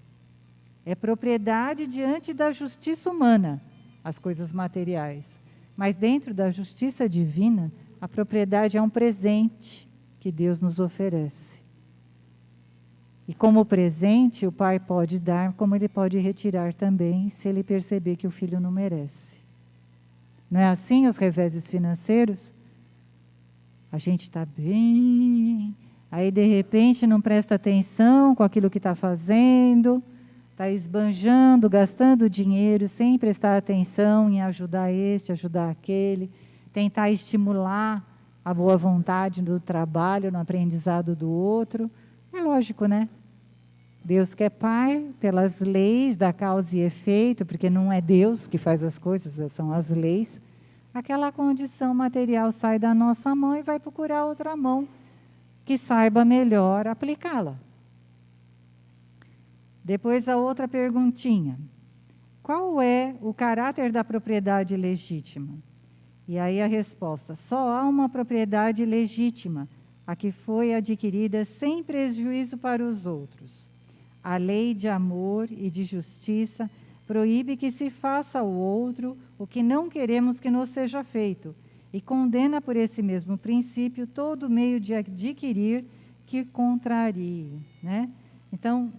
É propriedade diante da justiça humana, as coisas materiais. Mas dentro da justiça divina, a propriedade é um presente que Deus nos oferece. E como presente, o pai pode dar, como ele pode retirar também, se ele perceber que o filho não merece. Não é assim os reveses financeiros? A gente está bem, aí de repente não presta atenção com aquilo que está fazendo, está esbanjando, gastando dinheiro sem prestar atenção em ajudar este, ajudar aquele, tentar estimular a boa vontade do trabalho, no aprendizado do outro. É lógico, né? Deus que é Pai, pelas leis da causa e efeito, porque não é Deus que faz as coisas, são as leis, aquela condição material sai da nossa mão e vai procurar outra mão que saiba melhor aplicá-la. Depois a outra perguntinha. Qual é o caráter da propriedade legítima? E aí a resposta: só há uma propriedade legítima, a que foi adquirida sem prejuízo para os outros. A lei de amor e de justiça proíbe que se faça ao outro o que não queremos que nos seja feito, e condena por esse mesmo princípio todo meio de adquirir que contrarie. Né? Então,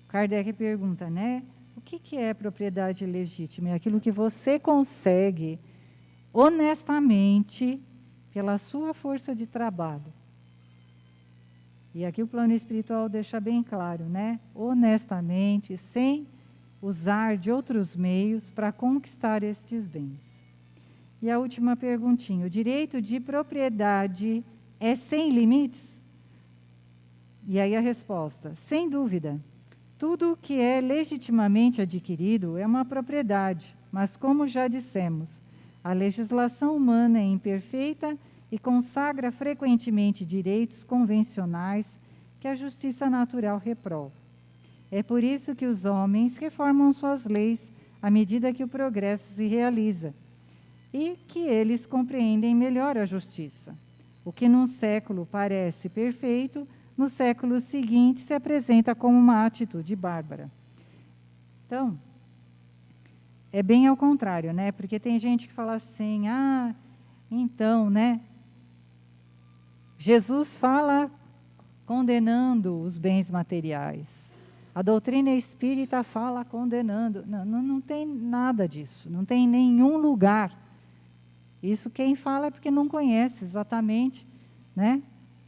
Kardec pergunta, né? O que é propriedade legítima? É aquilo que você consegue honestamente pela sua força de trabalho. E aqui o plano espiritual deixa bem claro, né? Honestamente, sem usar de outros meios para conquistar estes bens. E a última perguntinha: o direito de propriedade é sem limites? E aí a resposta: sem dúvida. Tudo que é legitimamente adquirido é uma propriedade, mas como já dissemos, a legislação humana é imperfeita e consagra frequentemente direitos convencionais que a justiça natural reprova. É por isso que os homens reformam suas leis à medida que o progresso se realiza e que eles compreendem melhor a justiça. O que num século parece perfeito, no século seguinte se apresenta como uma atitude bárbara. Então, é bem ao contrário, né? Porque tem gente que fala assim, então, né? Jesus fala condenando os bens materiais. A doutrina espírita fala condenando. Não tem nada disso, não tem nenhum lugar. Isso quem fala é porque não conhece exatamente, né,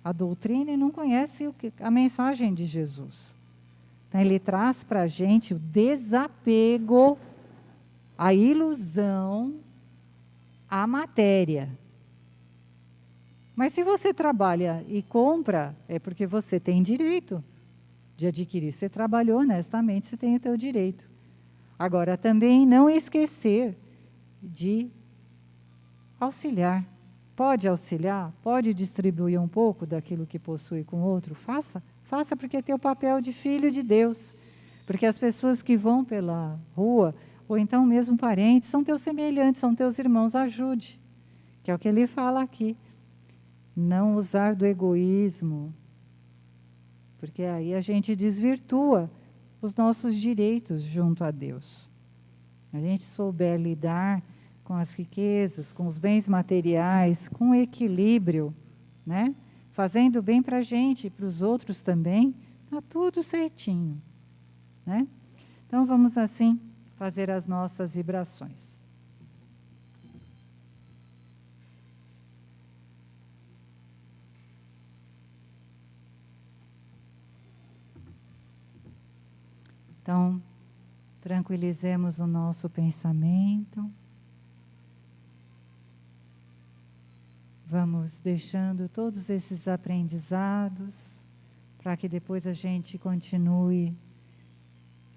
a doutrina e não conhece a mensagem de Jesus. Então, ele traz para a gente o desapego, a ilusão, à matéria. Mas se você trabalha e compra, é porque você tem direito de adquirir. Você trabalhou honestamente, você tem o teu direito. Agora, também não esquecer de auxiliar. Pode auxiliar, pode distribuir um pouco daquilo que possui com o outro, faça. Faça porque é teu papel de filho de Deus. Porque as pessoas que vão pela rua, ou então mesmo parentes, são teus semelhantes, são teus irmãos, ajude. Que é o que ele fala aqui. Não usar do egoísmo, porque aí a gente desvirtua os nossos direitos junto a Deus. A gente souber lidar com as riquezas, com os bens materiais, com equilíbrio, né? Fazendo bem para a gente e para os outros também, está tudo certinho, né? Então vamos assim fazer as nossas vibrações. Então, tranquilizemos o nosso pensamento. Vamos deixando todos esses aprendizados para que depois a gente continue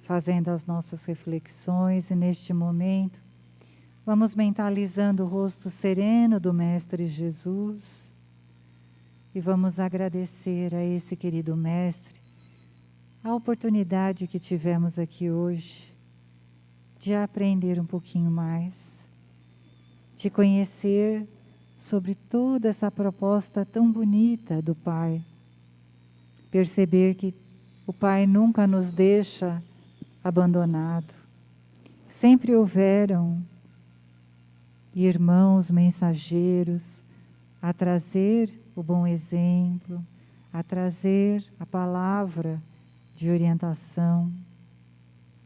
fazendo as nossas reflexões. E neste momento, vamos mentalizando o rosto sereno do Mestre Jesus e vamos agradecer a esse querido Mestre a oportunidade que tivemos aqui hoje de aprender um pouquinho mais, de conhecer sobre toda essa proposta tão bonita do Pai. Perceber que o Pai nunca nos deixa abandonado. Sempre houveram irmãos mensageiros a trazer o bom exemplo, a trazer a palavra de orientação,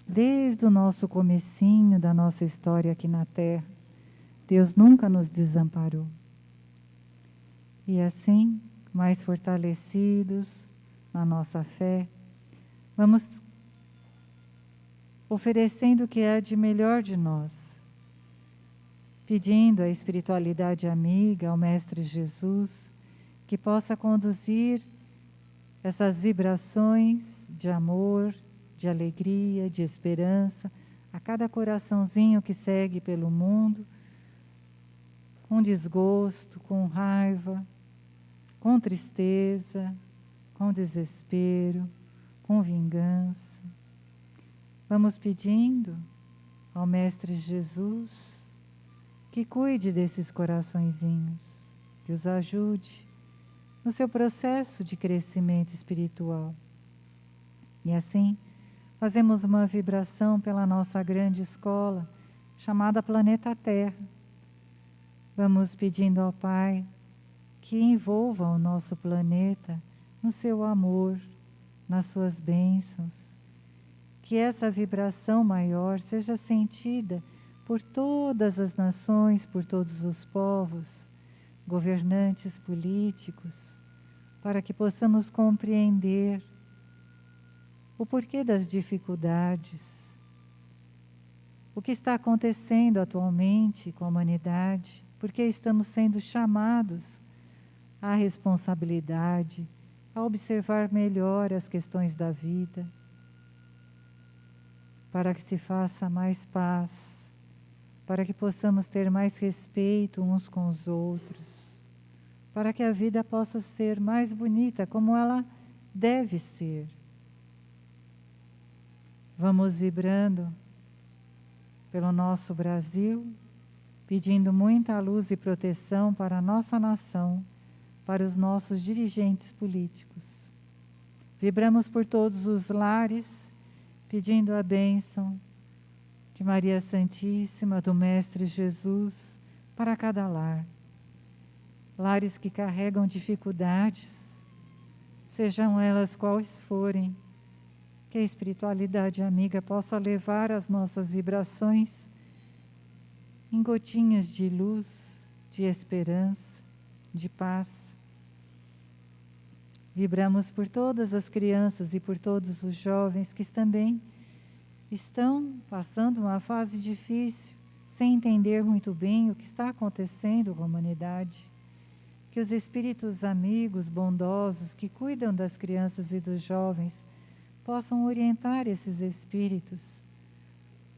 desde o nosso comecinho da nossa história aqui na Terra. Deus nunca nos desamparou. E assim, mais fortalecidos na nossa fé, vamos oferecendo o que é de melhor de nós, pedindo à espiritualidade amiga, ao Mestre Jesus, que possa conduzir essas vibrações de amor, de alegria, de esperança, a cada coraçãozinho que segue pelo mundo, com desgosto, com raiva, com tristeza, com desespero, com vingança. Vamos pedindo ao Mestre Jesus que cuide desses coraçõezinhos, que os ajude no seu processo de crescimento espiritual. E assim, fazemos uma vibração pela nossa grande escola, chamada Planeta Terra. Vamos pedindo ao Pai que envolva o nosso planeta no seu amor, nas suas bênçãos. Que essa vibração maior seja sentida por todas as nações, por todos os povos, governantes políticos, para que possamos compreender o porquê das dificuldades, o que está acontecendo atualmente com a humanidade, porque estamos sendo chamados à responsabilidade, a observar melhor as questões da vida, para que se faça mais paz, para que possamos ter mais respeito uns com os outros, para que a vida possa ser mais bonita, como ela deve ser. Vamos vibrando pelo nosso Brasil, pedindo muita luz e proteção para a nossa nação, para os nossos dirigentes políticos. Vibramos por todos os lares, pedindo a bênção de Maria Santíssima, do Mestre Jesus, para cada lar. Lares que carregam dificuldades, sejam elas quais forem, que a espiritualidade amiga possa levar as nossas vibrações em gotinhas de luz, de esperança, de paz. Vibramos por todas as crianças e por todos os jovens que também estão passando uma fase difícil, sem entender muito bem o que está acontecendo com a humanidade. Que os espíritos amigos, bondosos, que cuidam das crianças e dos jovens, possam orientar esses espíritos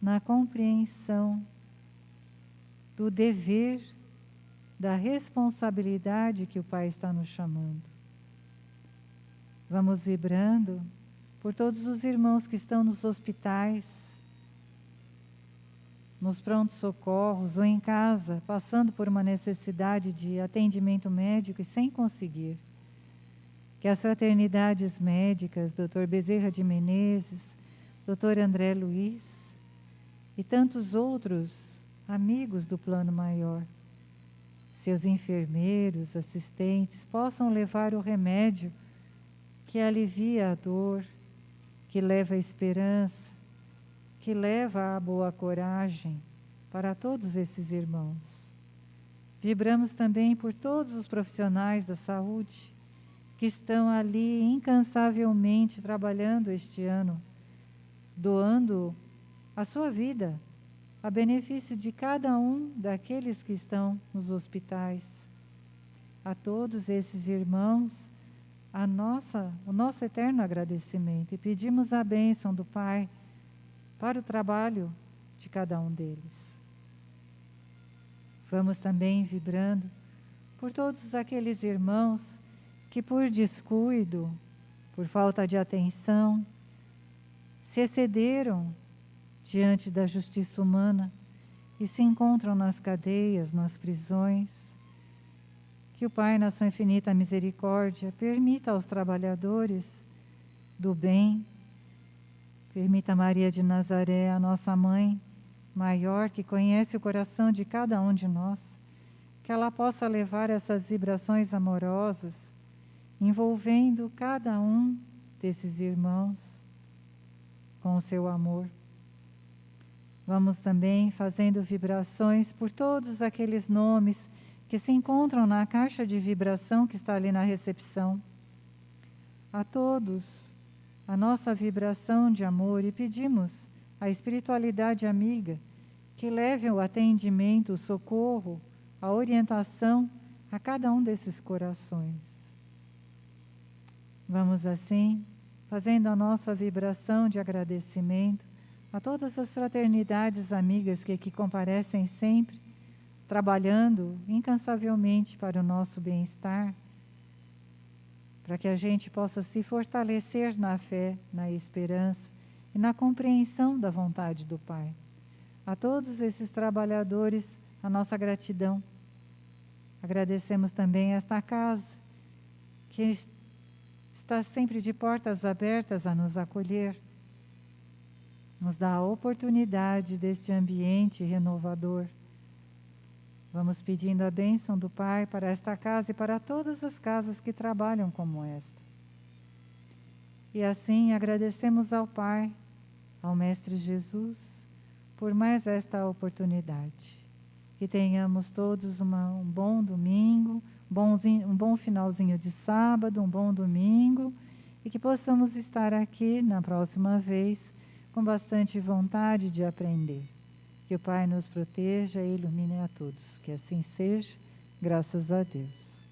na compreensão do dever, da responsabilidade que o Pai está nos chamando. Vamos vibrando por todos os irmãos que estão nos hospitais, nos prontos socorros ou em casa, passando por uma necessidade de atendimento médico e sem conseguir. Que as fraternidades médicas, Dr. Bezerra de Menezes, Dr. André Luiz e tantos outros amigos do plano maior, seus enfermeiros, assistentes, possam levar o remédio que alivia a dor, que leva a esperança, que leva a boa coragem para todos esses irmãos. Vibramos também por todos os profissionais da saúde que estão ali incansavelmente trabalhando este ano, doando a sua vida a benefício de cada um daqueles que estão nos hospitais. A todos esses irmãos, o nosso eterno agradecimento, e pedimos a bênção do Pai para o trabalho de cada um deles. Vamos também vibrando por todos aqueles irmãos que por descuido, por falta de atenção, se excederam diante da justiça humana e se encontram nas cadeias, nas prisões. Que o Pai, na sua infinita misericórdia, permita aos trabalhadores do bem, permita a Maria de Nazaré, a nossa mãe maior, que conhece o coração de cada um de nós, que ela possa levar essas vibrações amorosas, envolvendo cada um desses irmãos com o seu amor. Vamos também fazendo vibrações por todos aqueles nomes que se encontram na caixa de vibração que está ali na recepção. A todos, a nossa vibração de amor, e pedimos à espiritualidade amiga que leve o atendimento, o socorro, a orientação a cada um desses corações. Vamos assim, fazendo a nossa vibração de agradecimento a todas as fraternidades amigas que aqui comparecem sempre, trabalhando incansavelmente para o nosso bem-estar, para que a gente possa se fortalecer na fé, na esperança e na compreensão da vontade do Pai. A todos esses trabalhadores, a nossa gratidão. Agradecemos também esta casa, que está sempre de portas abertas a nos acolher, nos dá a oportunidade deste ambiente renovador. Vamos pedindo a bênção do Pai para esta casa e para todas as casas que trabalham como esta. E assim agradecemos ao Pai, ao Mestre Jesus, por mais esta oportunidade. Que tenhamos todos um bom domingo, um bom finalzinho de sábado, um bom domingo, e que possamos estar aqui na próxima vez com bastante vontade de aprender. Que o Pai nos proteja e ilumine a todos. Que assim seja, graças a Deus.